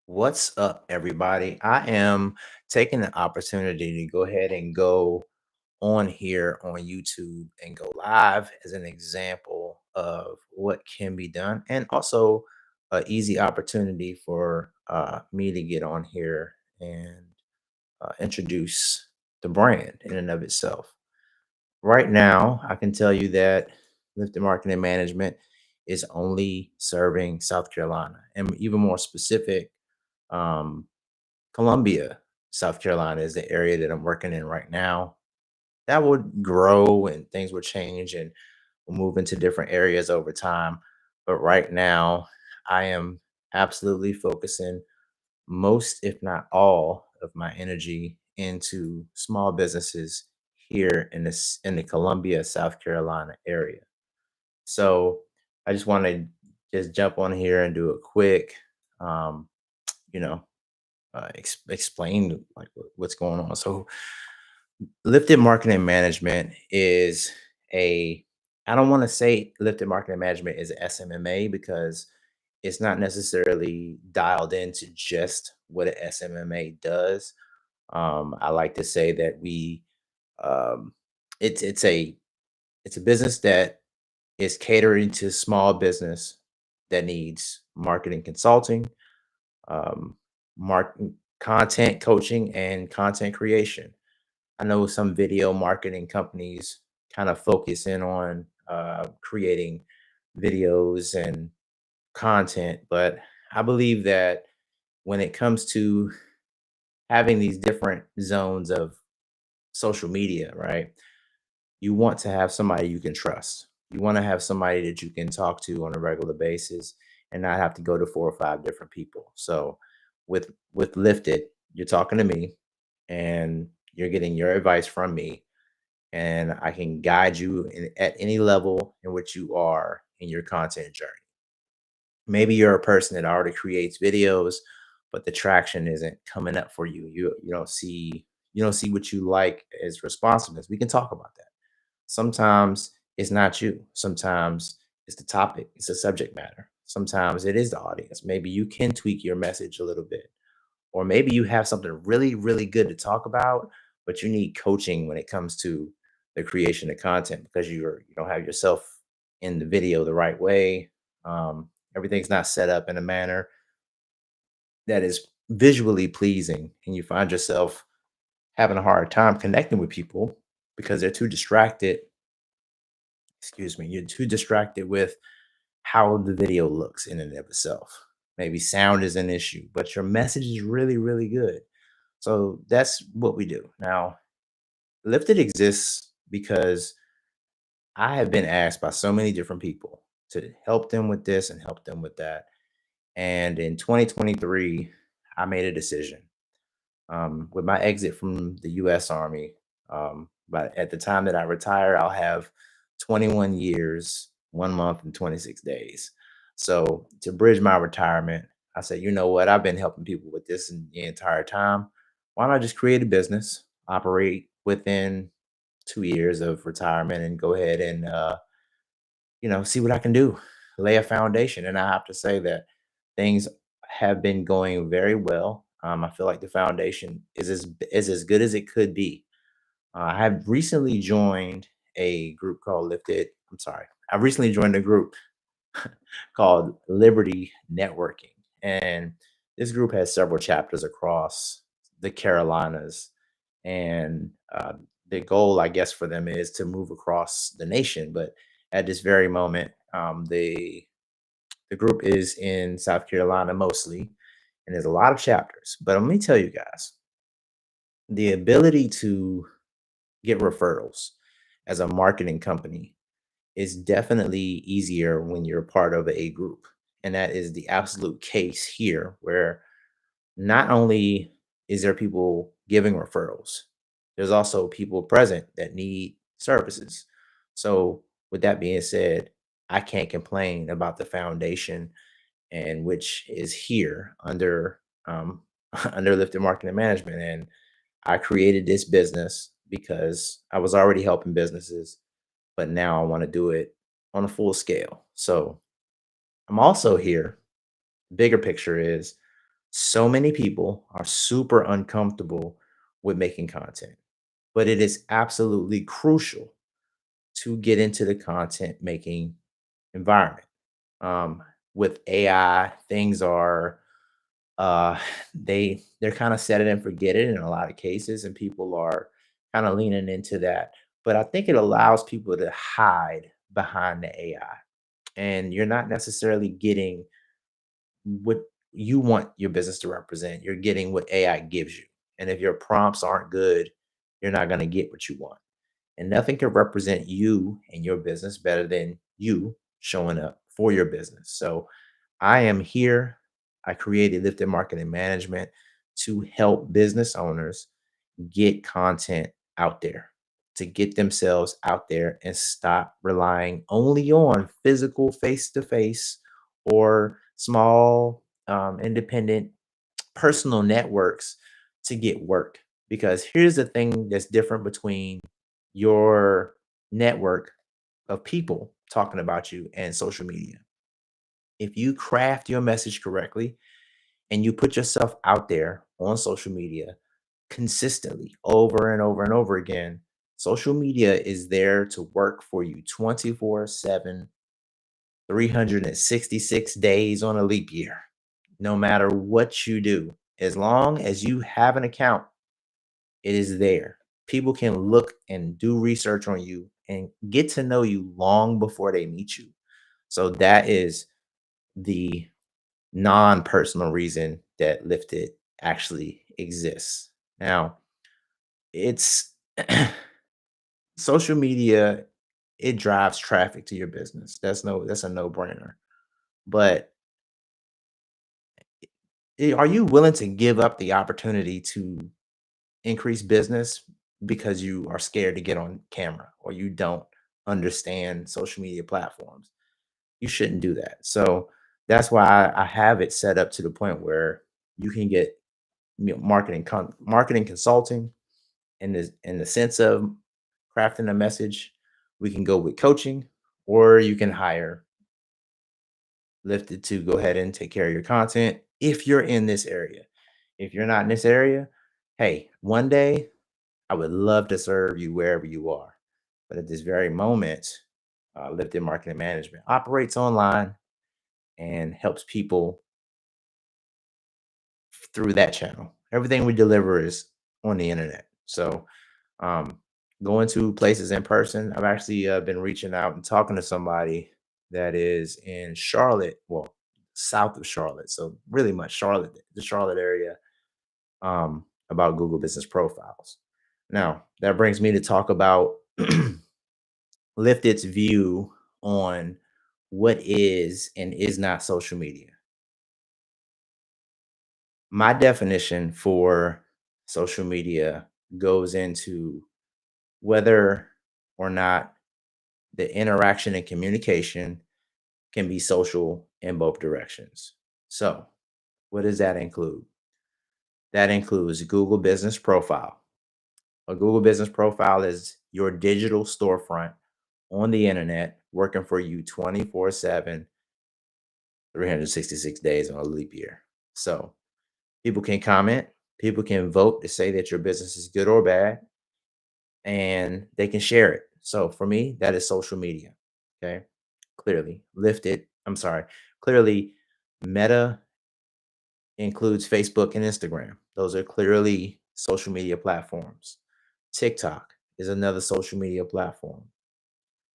What's up, everybody? I am taking the opportunity to go ahead and go on here on YouTube and go live as an example of what can be done, and also an easy opportunity for me to get on here and introduce the brand in and of itself. Right now, I can tell you that Lifted Marketing Management is only serving South Carolina, and even more specific. Um, Columbia, South Carolina is the area that I'm working in right now. That would grow and things would change and we'll move into different areas over time. But right now, I am absolutely focusing most, if not all, of my energy into small businesses here in the Columbia, South Carolina area. So I just want to just jump on here and do a quick, um, you know, explain like what's going on. So, lifted marketing management is a I don't want to say lifted marketing management is a SMMA because it's not necessarily dialed into just what a SMMA does. I like to say that we um, it's a business that is catering to small business that needs marketing consulting, um, mark content coaching, and content creation. I know some video marketing companies kind of focus in on creating videos and content, but I believe that when it comes to having these different zones of social media, right? You want to have somebody you can trust. You want to have somebody that you can talk to on a regular basis and not have to go to four or five different people. So with Lifted, you're talking to me and you're getting your advice from me and I can guide you at any level in which you are in your content journey. Maybe you're a person that already creates videos, but the traction isn't coming up for you. You don't see what you like as responsiveness. We can talk about that. Sometimes it's not you. Sometimes it's the topic, it's the subject matter. Sometimes it is the audience. Maybe you can tweak your message a little bit. Or maybe you have something really, really good to talk about, but you need coaching when it comes to the creation of content because you don't have yourself in the video the right way. Everything's not set up in a manner that is visually pleasing, and you find yourself having a hard time connecting with people because they're too distracted. Excuse me, you're too distracted with how the video looks in and of itself. Maybe sound is an issue, but your message is really, really good. So that's what we do. Now, Lifted exists because I have been asked by so many different people to help them with this and help them with that. And in 2023, I made a decision. With my exit from the US Army, but at the time that I retire, I'll have 21 years, 1 month, and 26 days. So to bridge my retirement, I said, you know what? I've been helping people with this the entire time. Why not just create a business, operate within 2 years of retirement, and go ahead and see what I can do, lay a foundation. And I have to say that things have been going very well. I feel like the foundation is as good as it could be. I have recently joined a group called Lifted. I'm sorry. I recently joined a group called Liberty Networking. And this group has several chapters across the Carolinas. And the goal, I guess, for them is to move across the nation. But at this very moment, the group is in South Carolina mostly, and there's a lot of chapters. But let me tell you guys, the ability to get referrals as a marketing company is definitely easier when you're part of a group. And that is the absolute case here, where not only is there people giving referrals, there's also people present that need services. So, with that being said, I can't complain about the foundation and which is here under under Lifted Marketing Management. And I created this business because I was already helping businesses, but now I want to do it on a full scale. So I'm also here. Bigger picture is So many people are super uncomfortable with making content, but it is absolutely crucial to get into the content making environment. Um, with AI, things are uh they're kind of set it and forget it in a lot of cases, and people are kind of leaning into that. But I think it allows people to hide behind the AI, and you're not necessarily getting what you want your business to represent. You're getting what AI gives you. And if your prompts aren't good, you're not going to get what you want. And nothing can represent you and your business better than you showing up for your business. So I am here. I created Lifted Marketing Management to help business owners get content out there, to get themselves out there and stop relying only on physical face to face or small independent personal networks to get work. Because here's the thing that's different between your network of people talking about you and social media. If you craft your message correctly and you put yourself out there on social media consistently over and over and over again, social media is there to work for you 24/7, 366 days on a leap year, no matter what you do. As long as you have an account, it is there. People can look and do research on you and get to know you long before they meet you. So that is the non-personal reason that Lifted actually exists. Now, it's social media, it drives traffic to your business. That's a no-brainer. But are you willing to give up the opportunity to increase business because you are scared to get on camera or you don't understand social media platforms? You shouldn't do that. So that's why I have it set up to the point where you can get marketing consulting in the sense of crafting a message. We can go with coaching, or you can hire Lifted to go ahead and take care of your content if you're in this area. If you're not in this area, hey, one day I would love to serve you wherever you are. But at this very moment, Lifted Marketing Management operates online and helps people through that channel. Everything we deliver is on the internet. So, um, going to places in person, I've actually been reaching out and talking to somebody that is in Charlotte, well, south of Charlotte. So, really much Charlotte, the Charlotte area, about Google Business Profiles. Now, that brings me to talk about Lifted's view on what is and is not social media. My definition for social media goes into whether or not the interaction and communication can be social in both directions. So, what does that include? That includes Google Business Profile. A Google Business Profile is your digital storefront on the internet working for you 24/7, 366 days on a leap year. So, people can comment, people can vote to say that your business is good or bad, and they can share it. So for me, that is social media. Okay. Clearly, lifted. I'm sorry. Clearly, Meta includes Facebook and Instagram. Those are clearly social media platforms. TikTok is another social media platform.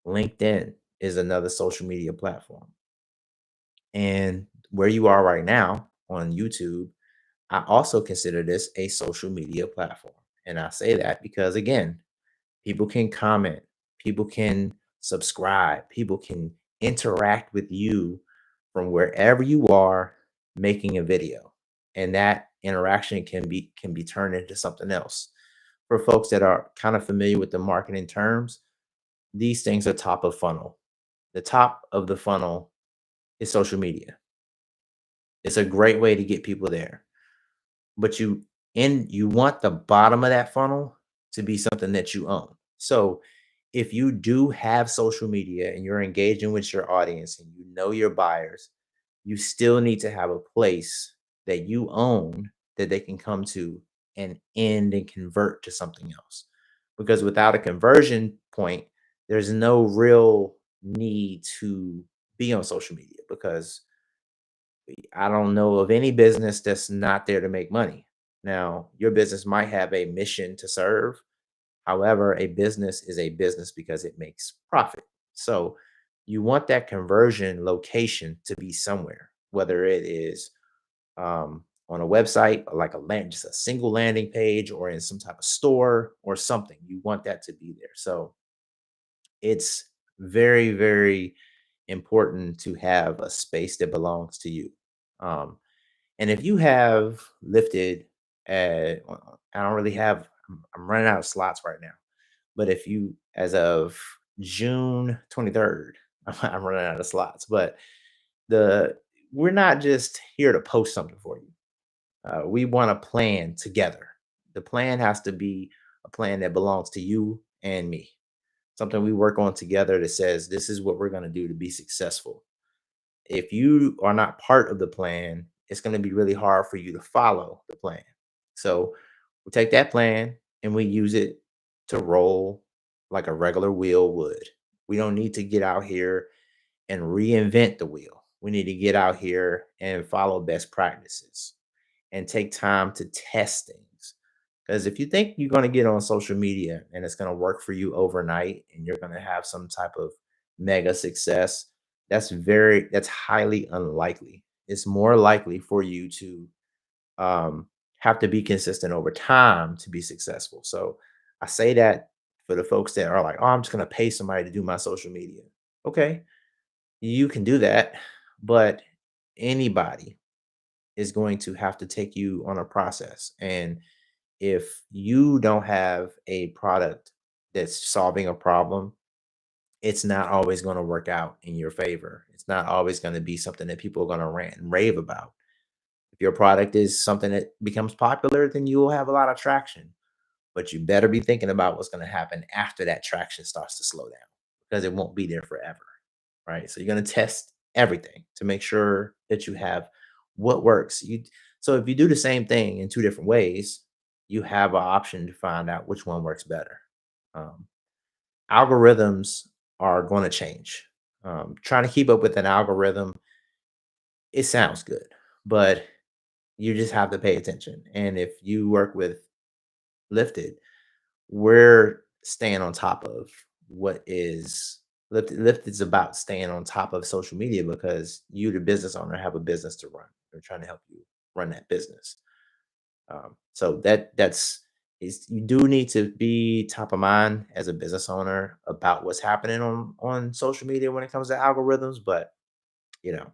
LinkedIn is another social media platform. And where you are right now on YouTube, I also consider this a social media platform. And I say that because, again, people can comment, people can subscribe, people can interact with you from wherever you are making a video. And that interaction can be turned into something else. For folks that are kind of familiar with the marketing terms, these things are top of funnel. The top of the funnel is social media. It's a great way to get people there. But you want the bottom of that funnel to be something that you own. So if you do have social media and you're engaging with your audience and you know your buyers, you still need to have a place that you own that they can come to and end and convert to something else. Because without a conversion point, there's no real need to be on social media because I don't know of any business that's not there to make money. Now, your business might have a mission to serve. However, a business is a business because it makes profit. So you want that conversion location to be somewhere, whether it is on a website, or like a land, just a single landing page, or in some type of store or something. You want that to be there. So it's very, very important to have a space that belongs to you. Um, and if you have lifted, I don't really have. I'm running out of slots right now. But if you, as of June 23rd, I'm running out of slots. But the we're not just here to post something for you. We want a plan together. The plan has to be a plan that belongs to you and me. Something we work on together that says this is what we're going to do to be successful. If you are not part of the plan, it's going to be really hard for you to follow the plan. So we take that plan and we use it to roll like a regular wheel would. We don't need to get out here and reinvent the wheel. We need to get out here and follow best practices and take time to test things. Because if you think you're going to get on social media and it's going to work for you overnight and you're going to have some type of mega success, that's highly unlikely. It's more likely for you to have to be consistent over time to be successful. So I say that for the folks that are like, oh, I'm just going to pay somebody to do my social media. Okay, you can do that, but anybody is going to have to take you on a process. And if you don't have a product that's solving a problem, it's not always going to work out in your favor. It's not always going to be something that people are going to rant and rave about. If your product is something that becomes popular, then you will have a lot of traction. But you better be thinking about what's going to happen after that traction starts to slow down because it won't be there forever. Right. So you're going to test everything to make sure that you have what works. So if you do the same thing in two different ways, you have an option to find out which one works better. Um, Algorithms are going to change. Trying to keep up with an algorithm, it sounds good, but you just have to pay attention. And if you work with Lifted, we're staying on top of what is Lyft is about staying on top of social media because you, the business owner, have a business to run. They're trying to help you run that business. So that's is you do need to be top of mind as a business owner about what's happening on social media when it comes to algorithms. But you know,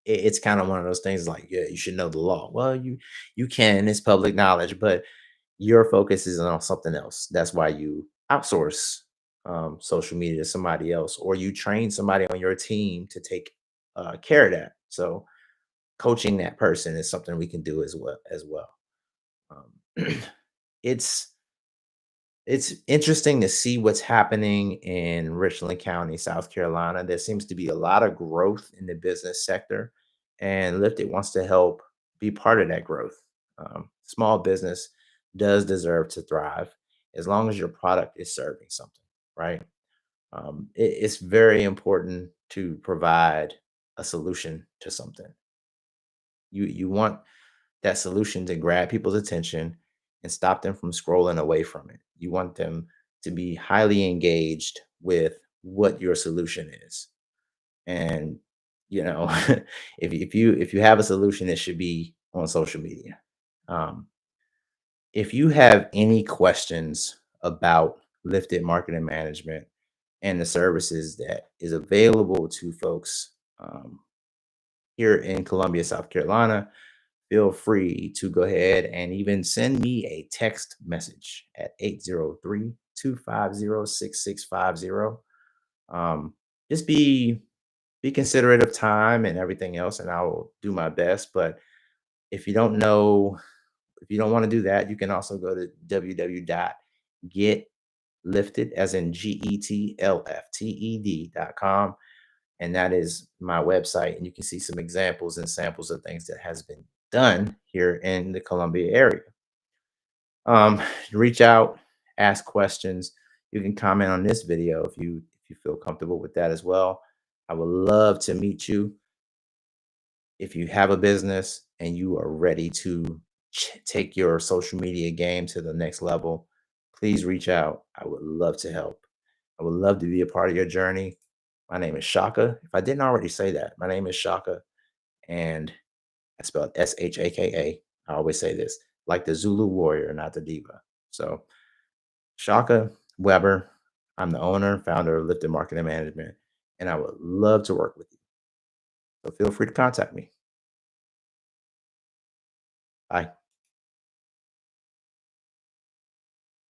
it's kind of one of those things like, yeah, you should know the law. Well, you can, it's public knowledge, but your focus is on something else. That's why you outsource social media to somebody else, or you train somebody on your team to take care of that. So coaching that person is something we can do as well. Um, it's it's interesting to see what's happening in Richland County, South Carolina. There seems to be a lot of growth in the business sector, and Lifted wants to help be part of that growth. Small business does deserve to thrive as long as your product is serving something, right? It's very important to provide a solution to something. You want that solution to grab people's attention and stop them from scrolling away from it. You want them to be highly engaged with what your solution is. And you know, if you have a solution, it should be on social media. Um, if you have any questions about lifted marketing management and the services that is available to folks here in Columbia, South Carolina, feel free to go ahead and even send me a text message at 803-250-6650. Um, just be considerate of time and everything else, and I will do my best. But if you don't know, if you don't want to do that, you can also go to www.getlifted, as in GETLFTED.com. And that is my website. And you can see some examples and samples of things that has been done here in the Columbia area. Um, Reach out, ask questions. You can comment on this video if you feel comfortable with that as well. I would love to meet you. If you have a business and you are ready to take your social media game to the next level, please reach out. I would love to help. I would love to be a part of your journey. My name is Shaka. If I didn't already say that, my name is Shaka, and I spelled Shaka. I always say this, like the Zulu warrior, not the diva. So, Shaka Weber, I'm the owner, founder of Lifted Marketing Management, and I would love to work with you. So, feel free to contact me. Bye.